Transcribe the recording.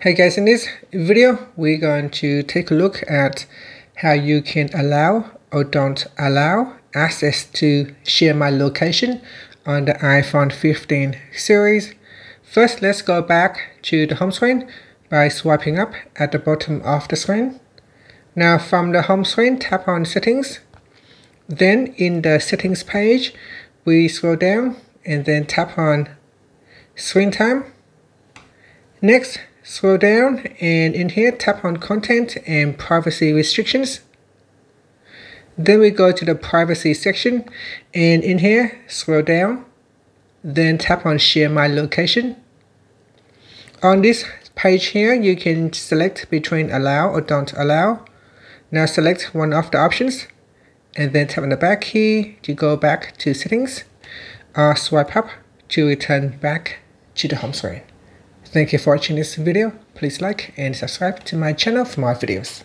Hey guys, in this video we're going to take a look at how you can allow or don't allow access to share my location on the iPhone 15 series. First, let's go back to the home screen by swiping up at the bottom of the screen. Now from the home screen, tap on settings. Then in the settings page, we scroll down and then tap on screen time. Next, scroll down and in here tap on content and privacy restrictions. Then we go to the privacy section and in here scroll down, then tap on share my location. On this page here you can select between allow or don't allow. Now select one of the options and then tap on the back key to go back to settings or swipe up to return back to the home screen. Thank you for watching this video. Please like and subscribe to my channel for more videos.